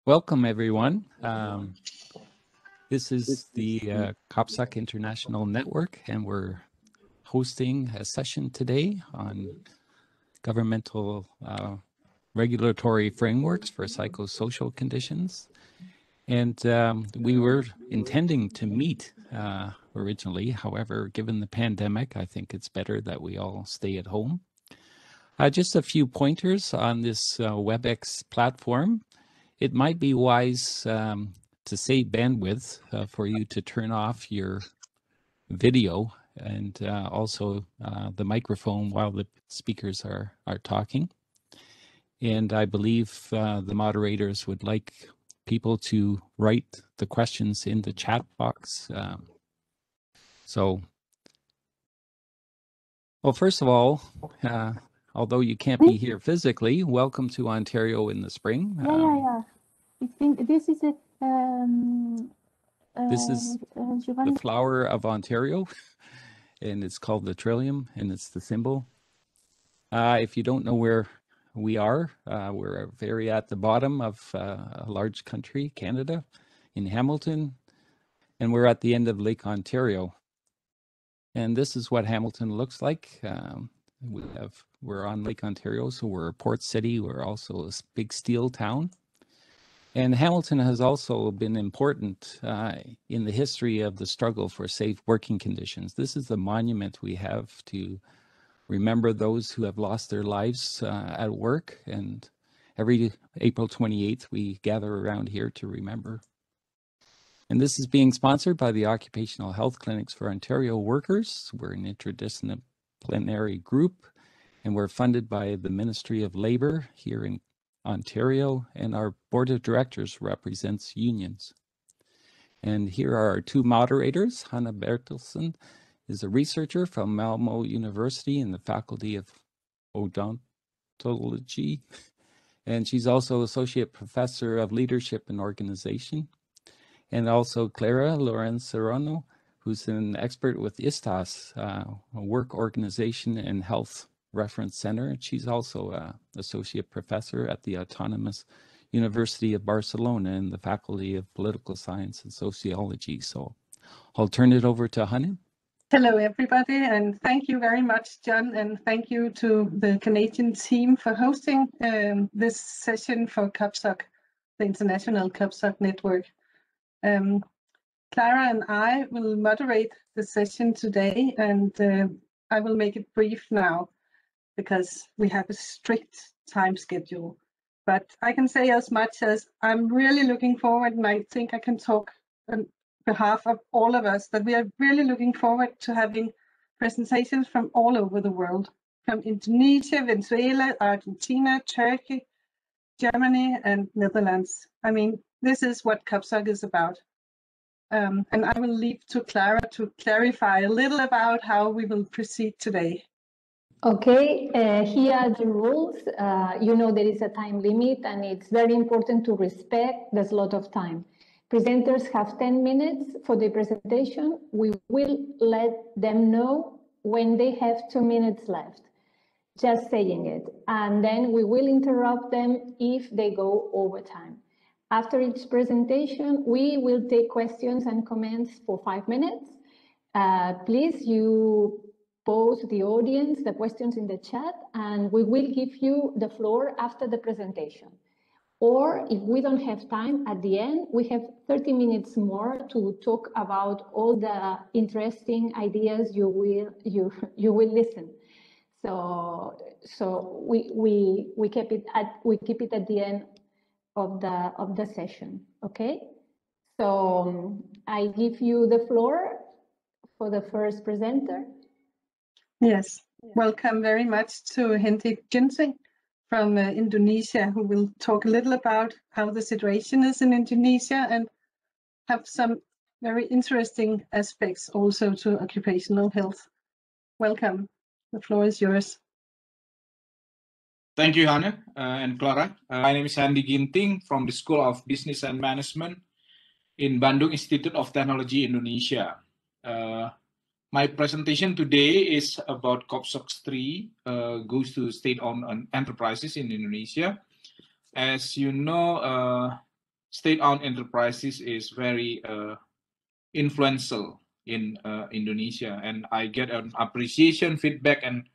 Welcome, everyone. This is the COPSOC International Network, and we're hosting a session today on governmental regulatory frameworks for psychosocial conditions. And we were intending to meet originally. However, given the pandemic, I think it's better that we all stay at home. Just a few pointers on this WebEx platform. It might be wise to save bandwidth for you to turn off your video and also the microphone while the speakers are talking. And I believe the moderators would like people to write the questions in the chat box. Well, first of all, although you can't be here physically, welcome to Ontario in the spring. I think this is a this is the flower of Ontario, and it's called the trillium, and it's the symbol. If you don't know where we are, we're very at the bottom of a large country, Canada, in Hamilton, and we're at the end of Lake Ontario. And this is what Hamilton looks like. We're on Lake Ontario, so we're a port city. We're also a big steel town. And Hamilton has also been important in the history of the struggle for safe working conditions. This is the monument we have to remember those who have lost their lives at work. And every April 28th, we gather around here to remember. And this is being sponsored by the Occupational Health Clinics for Ontario Workers. We're an interdisciplinary group, and we're funded by the Ministry of Labour here in Ontario, and our board of directors represents unions. And here are our two moderators. Hanna Bertelsen is a researcher from Malmo University in the Faculty of Odontology, and she's also Associate Professor of Leadership and Organization. And also Clara Lorenzo, who's an expert with ISTAS, a work organization and health reference center. She's also an associate professor at the Autonomous University of Barcelona in the Faculty of Political Science and Sociology. So I'll turn it over to Hanne. Hello, everybody, and thank you very much, John, and thank you to the Canadian team for hosting this session for COPSOC, the International COPSOC Network. Clara and I will moderate the session today, and I will make it brief now, because we have a strict time schedule. But I can say as much as I'm really looking forward, and I think I can talk on behalf of all of us, that we are really looking forward to having presentations from all over the world, from Indonesia, Venezuela, Argentina, Turkey, Germany, and Netherlands. I mean, this is what COPSOC is about. And I will leave to Clara to clarify a little about how we will proceed today. Okay, here are the rules. You know there is a time limit, and it's very important to respect the slot of time. Presenters have 10 minutes for the presentation. We will let them know when they have 2 minutes left, just saying it. And then we will interrupt them if they go over time. After each presentation, we will take questions and comments for 5 minutes. Please, you pose the audience the questions in the chat, and we will give you the floor after the presentation. Or if we don't have time at the end, we have 30 minutes more to talk about all the interesting ideas you will listen. So we keep it at the end of the session. Okay. So I give you the floor for the first presenter. Yes, welcome very much to Hendrik Ginsing from Indonesia, who will talk a little about how the situation is in Indonesia and have some very interesting aspects also to occupational health. Welcome, the floor is yours. Thank you, Hanne and Clara. My name is Hendrik Ginting from the School of Business and Management in Bandung Institute of Technology, Indonesia. My presentation today is about COPSOC 3, goes to state-owned enterprises in Indonesia. As you know, state-owned enterprises is very influential in Indonesia, and I get an appreciation, feedback, and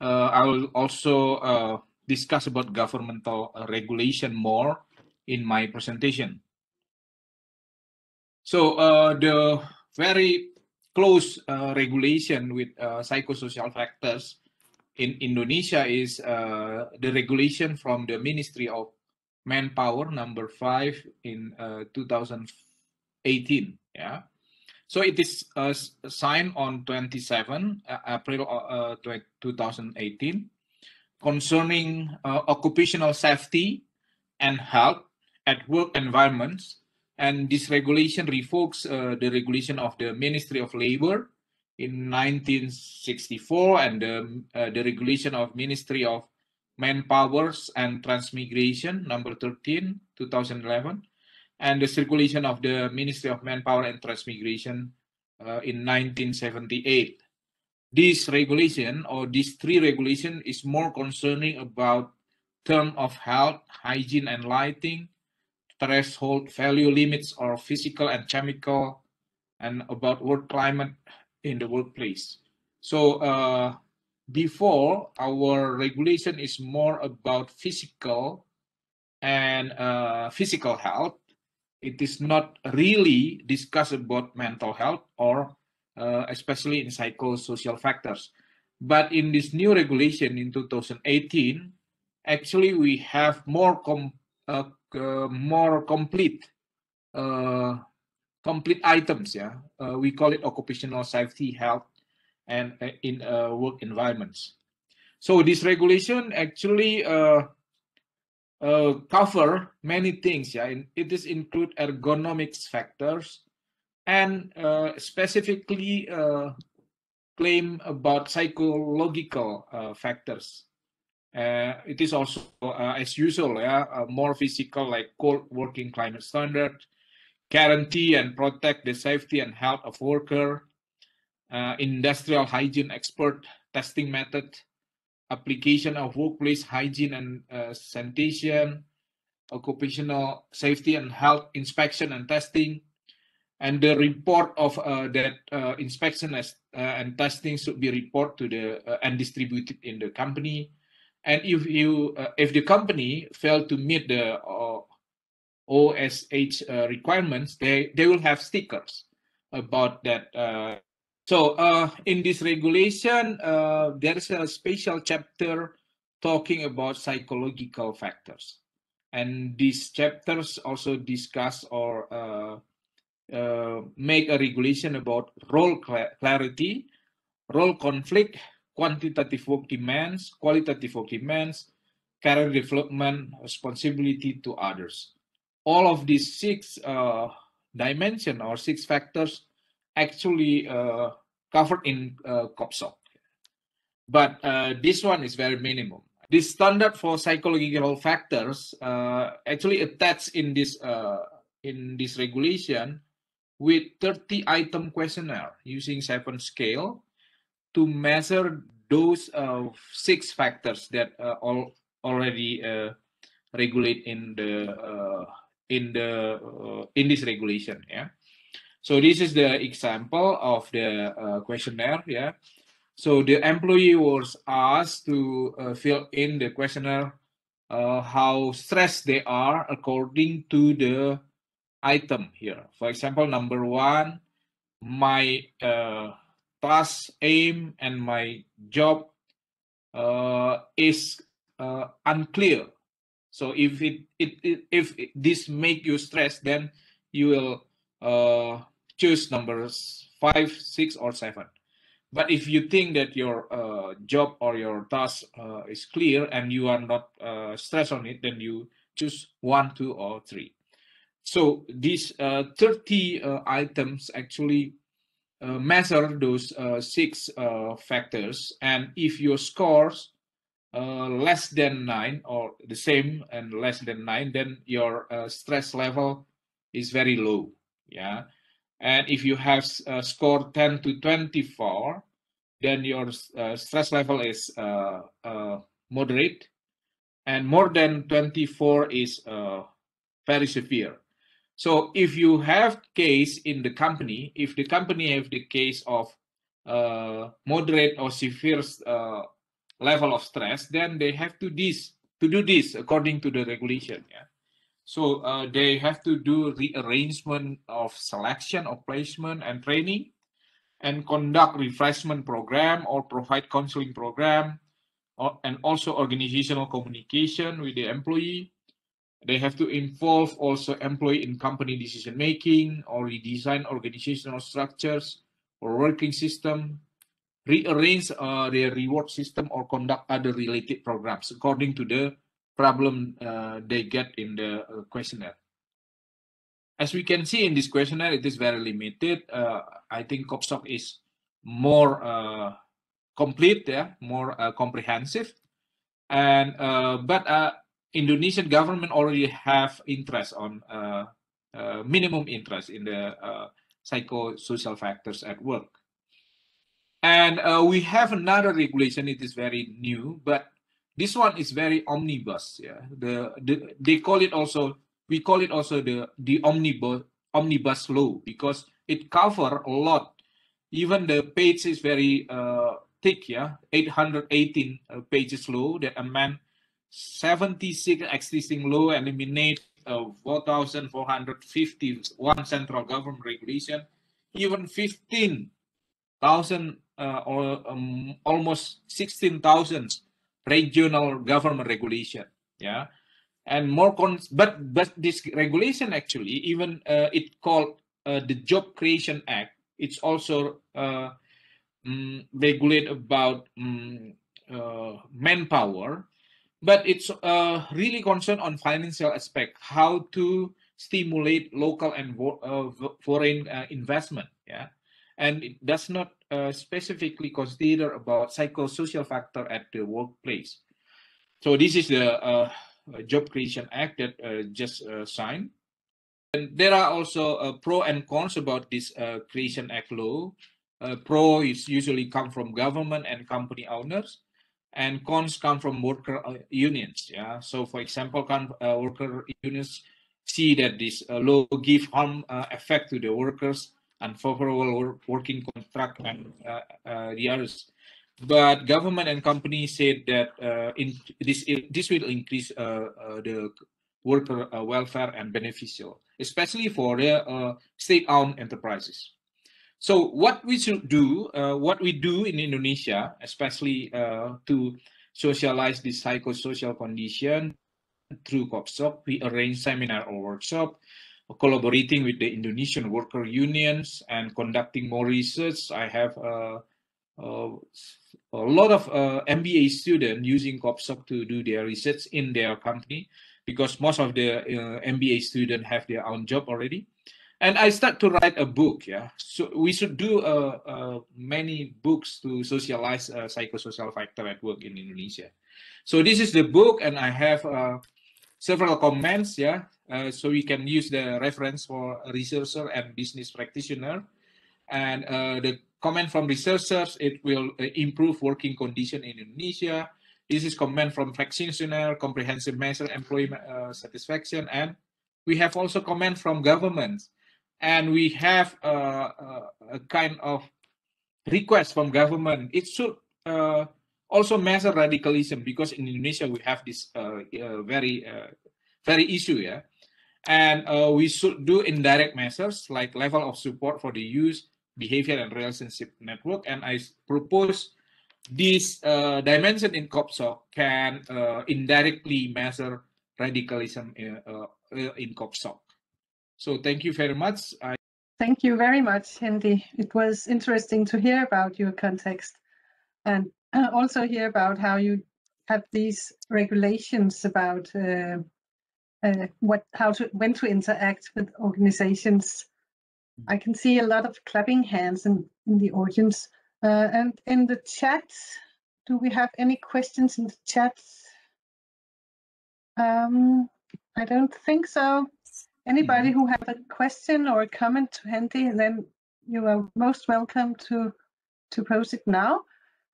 I will also discuss about governmental regulation more in my presentation. So the very close regulation with psychosocial factors in Indonesia is the regulation from the Ministry of Manpower number 5 in 2018. Yeah. So it is signed on 27 April 2018 concerning occupational safety and health at work environments. And this regulation revokes the regulation of the Ministry of Labor in 1964 and the regulation of Ministry of Manpower and Transmigration number 13, 2011, and the circulation of the Ministry of Manpower and Transmigration in 1978. This regulation, or these three regulations, is more concerning about term of health, hygiene and lighting, threshold value limits or physical and chemical, and about work climate in the workplace. So before, our regulation is more about physical and physical health. It is not really discussed about mental health or especially in psychosocial factors. But in this new regulation in 2018, actually we have more complete complete items. Yeah, we call it occupational safety, health, and in work environments. So this regulation actually cover many things. Yeah, it is include ergonomics factors and specifically claim about psychological factors. It is also, as usual, more physical, like cold working climate standard, guarantee and protect the safety and health of worker, industrial hygiene expert testing method, application of workplace hygiene and sanitation, occupational safety and health inspection and testing, and the report of that inspection and testing should be reported to the and distributed in the company. And if the company failed to meet the OSH requirements, they will have stickers about that. So in this regulation, there is a special chapter talking about psychological factors, and these chapters also discuss or make a regulation about role clarity, role conflict, quantitative work demands, qualitative work demands, career development, responsibility to others. All of these 6 dimensions or 6 factors actually covered in COPSOC. But this one is very minimum. This standard for psychological factors actually attached in this regulation with 30 item questionnaire using 7 scale to measure those 6 factors that already regulate in this regulation. Yeah. So this is the example of the questionnaire. Yeah. So the employee was asked to fill in the questionnaire how stressed they are according to the item here. For example, number 1, my task, aim, and my job is unclear. So if this make you stressed, then you will choose numbers 5, 6, or 7. But if you think that your job or your task is clear and you are not stressed on it, then you choose 1, 2, or 3. So these 30 items actually measure those 6 factors, and if your scores less than 9 or the same and less than 9, then your stress level is very low. Yeah, and if you have score 10 to 24, then your stress level is moderate, and more than 24 is very severe. So if you have case in the company, if the company have the case of moderate or severe level of stress, then they have to do this according to the regulation. Yeah. So they have to do rearrangement of selection of placement and training, and conduct refreshment program or provide counseling program, and also organizational communication with the employee. They have to involve also employee in company decision making, or redesign organizational structures or working system, rearrange their reward system, or conduct other related programs according to the problem they get in the questionnaire. As we can see in this questionnaire, it is very limited. I think COPSOC is more complete, yeah, more comprehensive. And but Indonesian government already have interest on minimum interest in the psychosocial factors at work. And we have another regulation. It is very new, but this one is very omnibus. Yeah, they call it also. We call it also the omnibus law, because it cover a lot. Even the page is very thick. Yeah, 818 pages law that amend 76 existing law, and eliminate 4,451 central government regulation, even 15,000 or almost 16,000 regional government regulation. Yeah, and more but this regulation actually, even it called the Job Creation Act. It's also regulate about manpower, but it's really concerned on financial aspect, how to stimulate local and foreign investment. Yeah, and it does not specifically consider about psychosocial factor at the workplace. So this is the Job Creation Act that just signed. And there are also pro and cons about this Creation Act law. Pro is usually come from government and company owners, and cons come from worker unions. Yeah. So, for example, worker unions see that this law give harm effect to the workers, unfavorable working contract, and the others. But government and companies said that this will increase the worker welfare and beneficial, especially for the state-owned enterprises. So what we should do, what we do in Indonesia, especially to socialize this psychosocial condition through COPSOC, we arrange seminar or workshop, collaborating with the Indonesian worker unions and conducting more research. I have a lot of MBA students using COPSOC to do their research in their company, because most of the MBA students have their own job already. And I start to write a book. Yeah, so we should do many books to socialize psychosocial factor at work in Indonesia. So this is the book, and I have several comments. Yeah, so we can use the reference for a researcher and business practitioner. And the comment from researchers, it will improve working condition in Indonesia. This is comment from practitioner, comprehensive measure employee satisfaction, and we have also comment from governments. And we have a kind of request from government. It should also measure radicalism, because in Indonesia we have this very issue. Yeah, and we should do indirect measures like level of support for the youth, behavior and relationship network. And I propose this dimension in COPSOC can indirectly measure radicalism in COPSOC. So thank you very much. Thank you very much, Hendy. It was interesting to hear about your context, and also hear about how you have these regulations about when to interact with organizations. I can see a lot of clapping hands in the audience. And in the chat, do we have any questions in the chat? I don't think so. Anybody who have a question or a comment to Hendy, then you are most welcome to pose it now.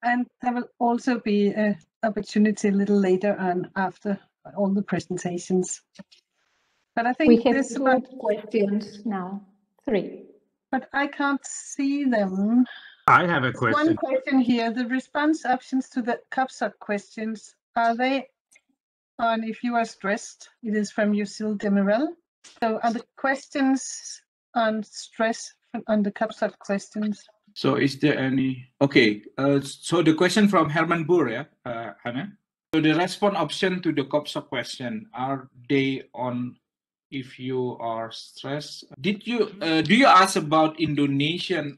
And there will also be an opportunity a little later on after all the presentations. But I We think have this two one, questions now, 3. but I can't see them. I have a question. One question here, the response options to the COPSOC questions, are they on if you are stressed? It is from Yusil Demirel. So are the questions on stress on the COPSOC questions? So is there any, okay, so the question from Herman Boer, yeah, Hannah? So the response option to the COPSOC question, are they on if you are stressed? Did you, do you ask about Indonesian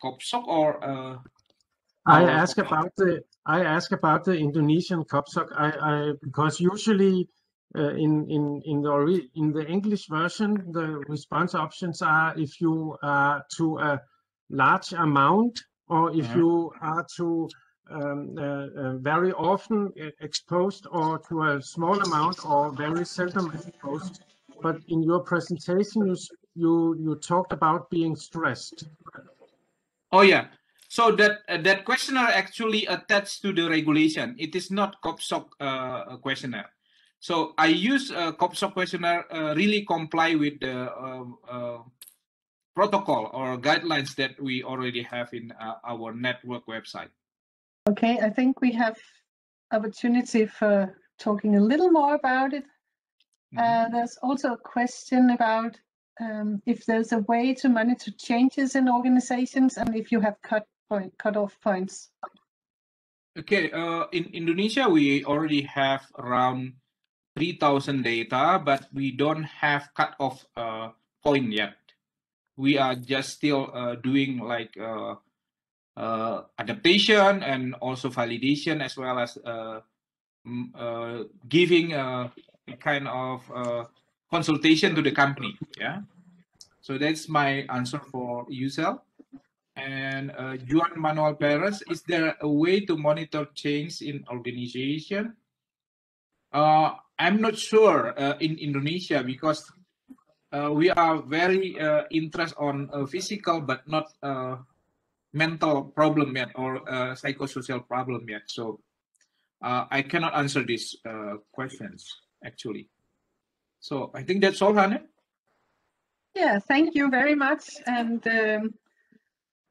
COPSOC or? I our ask COPSOC? about the Indonesian COPSOC. Because usually in the English version, the response options are if you are to a large amount, or if you are to very often exposed, or to a small amount, or very seldom exposed. But in your presentation, you talked about being stressed. Oh yeah. So that questionnaire actually attached to the regulation. It is not COPSOC questionnaire. So I use COPSOC questionnaire really comply with the protocol or guidelines that we already have in our network website. Okay, I think we have opportunity for talking a little more about it. There's also a question about if there's a way to monitor changes in organizations and if you have cut-off points. Okay, in Indonesia, we already have around 3,000 data, but we don't have cut-off point yet. We are just still doing like adaptation and also validation, as well as giving a kind of consultation to the company. Yeah. So that's my answer for Yusel. And Juan Manuel Perez, is there a way to monitor change in organization? I'm not sure in Indonesia, because we are very interested on physical but not mental problem yet, or psychosocial problem yet. So I cannot answer these questions actually. So I think that's all, Hannah. Yeah, thank you very much. And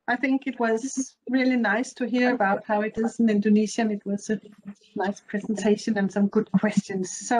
I think it was really nice to hear about how it is in Indonesian. It was a nice presentation and some good questions. So